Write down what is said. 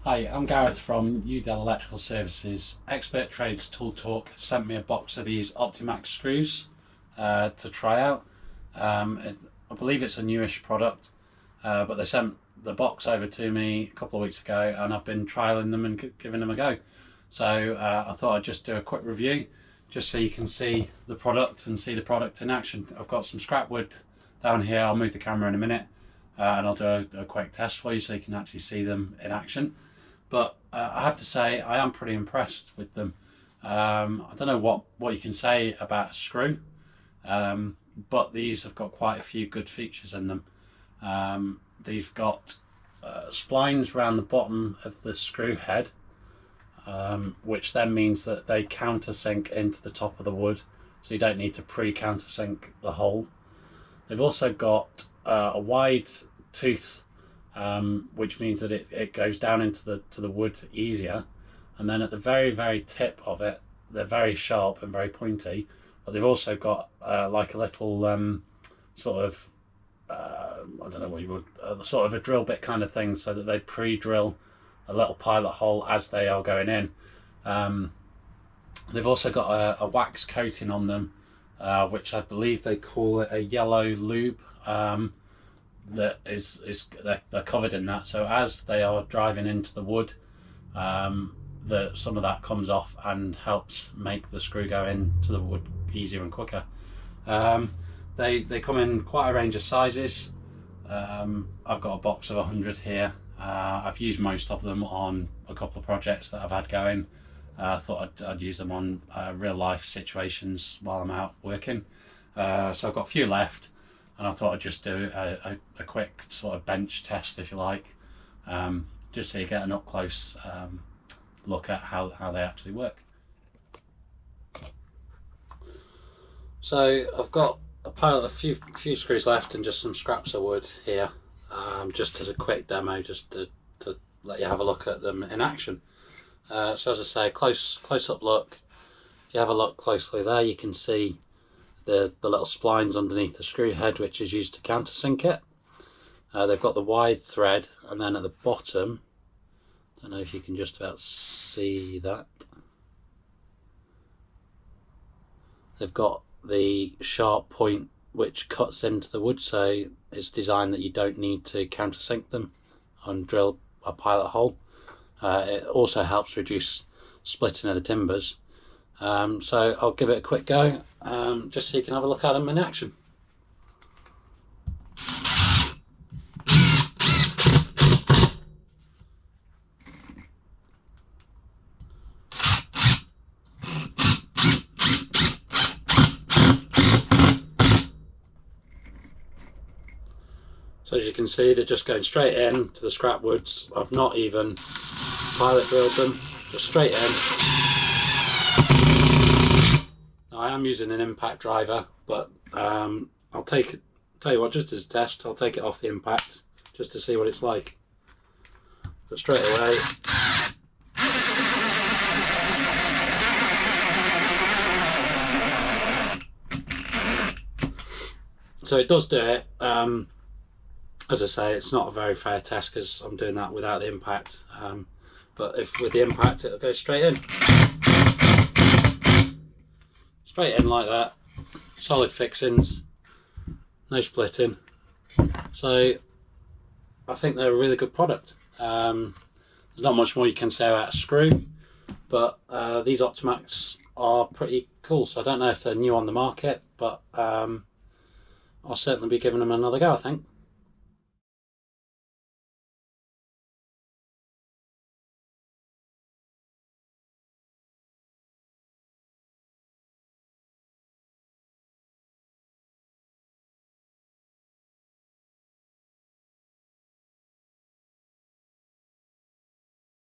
Hi, I'm Gareth from Udell Electrical Services. Expert Trades Tool Talk sent me a box of these Optimaxx screws to try out. I believe it's a newish product, but they sent the box over to me a couple of weeks ago and I've been trialling them and giving them a go. So I thought I'd just do a quick review just so you can see the product and see the product in action. I've got some scrap wood down here. I'll move the camera in a minute and I'll do a quick test for you so you can actually see them in action. But I have to say I am pretty impressed with them. I don't know what you can say about a screw, but these have got quite a few good features in them. They've got splines around the bottom of the screw head, which then means that they countersink into the top of the wood, so you don't need to pre-countersink the hole. They've also got a wide tooth, which means that it goes down into the wood easier, and then at the very tip of it they're very sharp and very pointy, but they've also got like a little sort of I don't know what you would sort of a drill bit kind of thing, so that they pre-drill a little pilot hole as they are going in. They've also got a wax coating on them, which I believe they call it a yellow lube. That they're covered in that, so as they are driving into the wood, some of that comes off and helps make the screw go into the wood easier and quicker. They come in quite a range of sizes. I've got a box of 100 here. I've used most of them on a couple of projects that I've had going. I thought I'd use them on real life situations while I'm out working. So I've got a few left, and I thought I'd just do a quick sort of bench test, if you like, just so you get an up close look at how they actually work. So I've got a few screws left and just some scraps of wood here, just as a quick demo, just to let you have a look at them in action. So as I say, close up look. If you have a look closely there, you can see the little splines underneath the screw head, which is used to countersink it. They've got the wide thread, and then at the bottom, I don't know if you can just about see that, they've got the sharp point which cuts into the wood, so it's designed that you don't need to countersink them and drill a pilot hole. It also helps reduce splitting of the timbers. So I'll give it a quick go, just so you can have a look at them in action. So as you can see, they're just going straight in to the scrap woods. I've not even pilot drilled them, just straight in. I am using an impact driver, but I'll tell you what, just as a test, I'll take it off the impact just to see what it's like. But straight away, so it does do it. As I say, it's not a very fair test because I'm doing that without the impact, but if with the impact it'll go straight in. Straight in like that, solid fixings, no splitting. So I think they're a really good product. There's not much more you can say about a screw, but these Optimaxx are pretty cool. So I don't know if they're new on the market, but I'll certainly be giving them another go, I think.